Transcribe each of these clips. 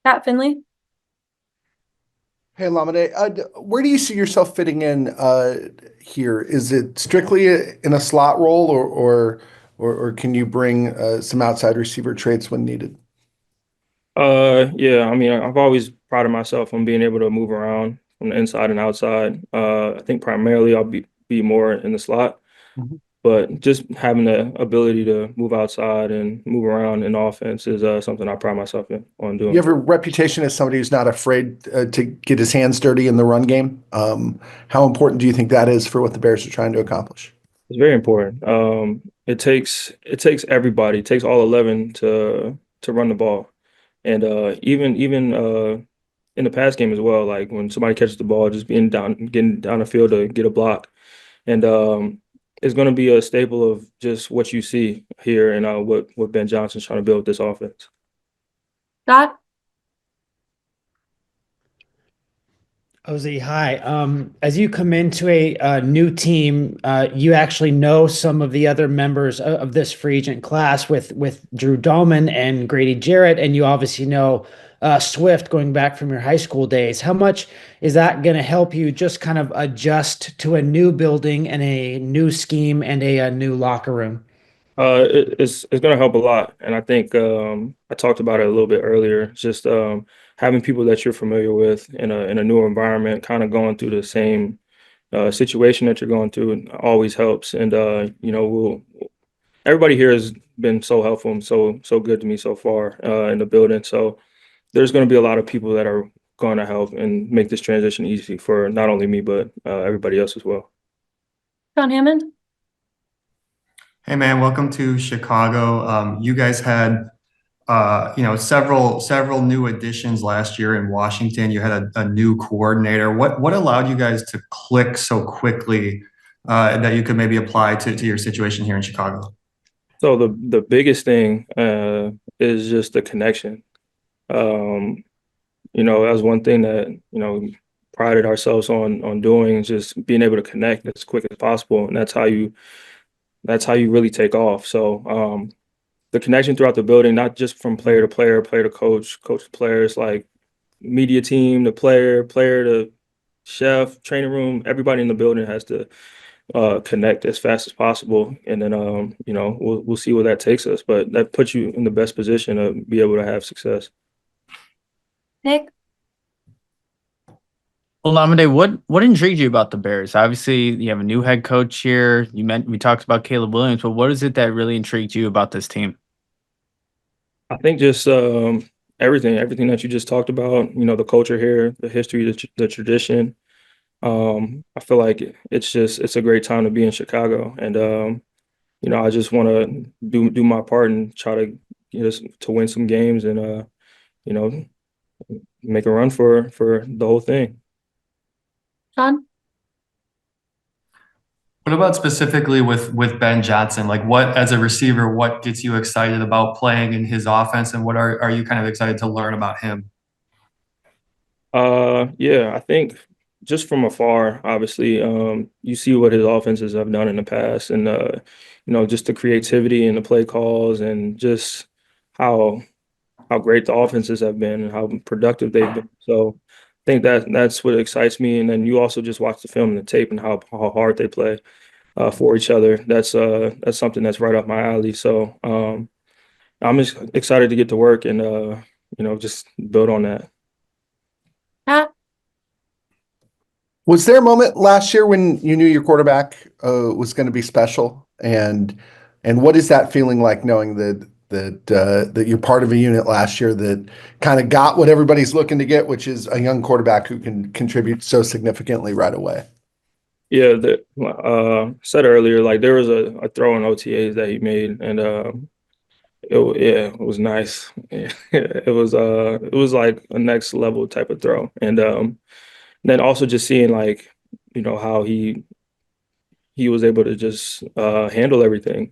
Pat Finley. Hey, Olamide, where do you see yourself fitting in here? Is it strictly in a slot role, or can you bring some outside receiver traits when needed? Yeah, I mean, I've always prided myself on being able to move around from the inside and outside. I think primarily I'll be more in the slot, Mhm. but just having the ability to move outside and move around in offense is something I pride myself on You doing. have a reputation as somebody who's not afraid to get his hands dirty in the run game. How important do you think that is for what the Bears are trying to accomplish? It's very important. It takes everybody, it takes all 11 to run the ball, and even in the pass game as well. Like when somebody catches the ball, just getting down the field to get a block. And it's going to be a staple of just what you see here and what Ben Johnson's trying to build with this offense. Scott. Ozzy, hi. As you come into a new team, you actually know some of the other members of this free agent class with Drew Dahlman and Grady Jarrett, and you obviously know Swift going back from your high school days. How much is that going to help you just kind of adjust to a new building and a new scheme and a new locker room? It's going to help a lot, and I think I talked about it a little bit earlier. Just having people that you're familiar with in a new environment, kind of going through the same situation that you're going through, always helps. And everybody here has been so helpful and so good to me so far in the building. So there's going to be a lot of people that are going to help and make this transition easy for not only me but everybody else as well. John Hammond. Hey man, welcome to Chicago. You guys had several new additions last year in Washington. You had a new coordinator. What allowed you guys to click so quickly that you could maybe apply to your situation here in Chicago? So the biggest thing is just the connection. Um, that was one thing that prided ourselves on doing, is just being able to connect as quick as possible, and that's how you really take off. So the connection throughout the building, not just from player to player, player to coach, coach to players, like media team to player to chef, training room, everybody in the building has to connect as fast as possible, and then we'll see where that takes us. But that puts you in the best position to be able to have success. Nick. Olamide, what intrigued you about the Bears? Obviously, you have a new head coach here. We talked about Caleb Williams, but what is it that really intrigued you about this team? I think just everything that you just talked about. The culture here, the history, the tradition. I feel like it's a great time to be in Chicago, and I just want to do my part and try to get us to win some games and you know, make a run for the whole thing. John. What about specifically with Ben Johnson? Like what as a receiver, what gets you excited about playing in his offense, and what are you kind of excited to learn about him? Yeah, I think just from afar, obviously, you see what his offenses have done in the past, and just the creativity and the play calls, and just how how great the offenses have been and how productive they've been. So I think that's what excites me. And then you also just watch the film and the tape and how hard they play for each other. That's something that's right up my alley. So I'm just excited to get to work and just build on that. Pat. Was there a moment last year when you knew your quarterback was going to be special? And what is that feeling like, knowing that you're part of a unit last year that kind of got what everybody's looking to get, which is a young quarterback who can contribute so significantly right away? Yeah, said earlier, like there was a throw in OTAs that he made, and yeah, it was nice. It was like a next level type of throw, and then also just seeing like how he was able to just handle everything.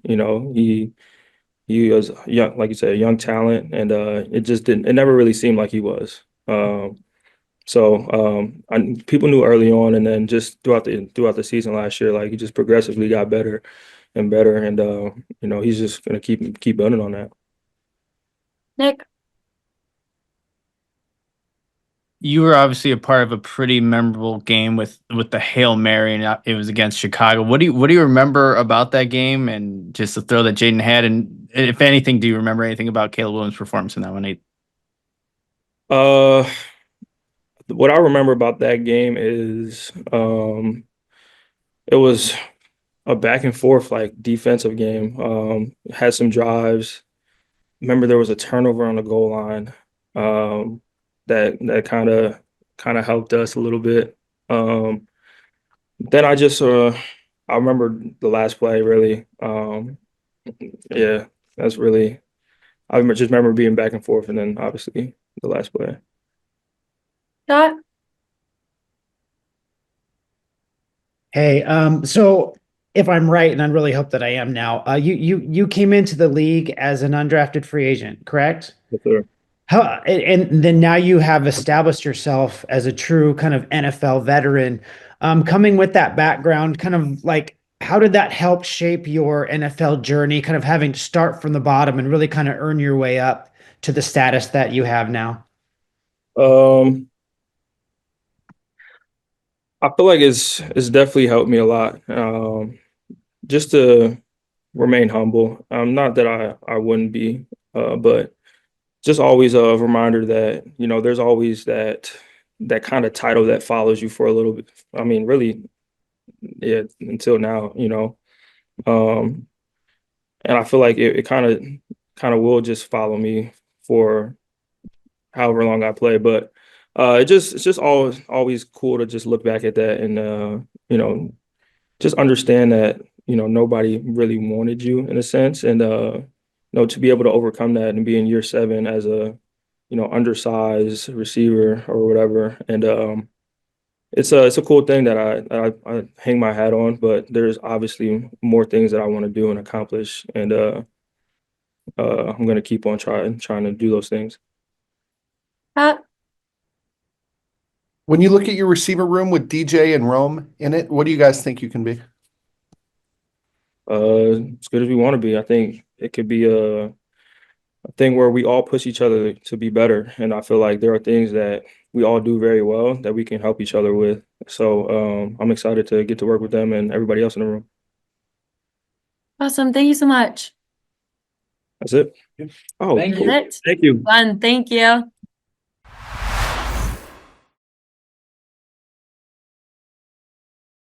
He was young, like you said, a young talent, and it just didn't. It never really seemed like he was. People knew early on, and then just throughout the season last year, like he just progressively got better and better, and he's just gonna keep building on that. Nick. you were obviously a part of a pretty memorable game with the Hail Mary, and it was against Chicago. What do you remember about that game and just the throw that Jaden had? And if anything, do you remember anything about Caleb Williams' performance in that one? Uh, what I remember about that game is it was a back and forth like defensive game. Had some drives. Remember there was a turnover on the goal line. That kind of helped us a little bit. Then I remember the last play really. Yeah, that's really just remember being back and forth, and then obviously the last play. Scott? Hey, so if I'm right, and I really hope that I am now, you came into the league as an undrafted free agent, correct? Yes, sir. How, and then now you have established yourself as a true kind of NFL veteran. Coming with that background, kind of like, how did that help shape your NFL journey, kind of having to start from the bottom and really kind of earn your way up to the status that you have now? I feel like it's definitely helped me a lot. Just to remain humble. Not that I wouldn't be, but just always a reminder that, there's always that kind of title that follows you for a little bit. I mean, really, yeah, until now. Um, and I feel like it kind of will just follow me for however long I play. But it's just always cool to just look back at that and just understand that nobody really wanted you in a sense, and to be able to overcome that and be in year 7 as a undersized receiver or whatever, and it's a cool thing that I hang my hat on. But there's obviously more things that I want to do and accomplish, and I'm gonna keep on trying to do those things. Pat? When you look at your receiver room with DJ and Rome in it, what do you guys think you can be? As good as we want to be. I think it could be a thing where we all push each other to be better. And I feel like there are things that we all do very well that we can help each other with. So I'm excited to get to work with them and everybody else in the room. Awesome. Thank you so much. That's it. Oh, Thank cool. you. Thank you. Fun. Thank you.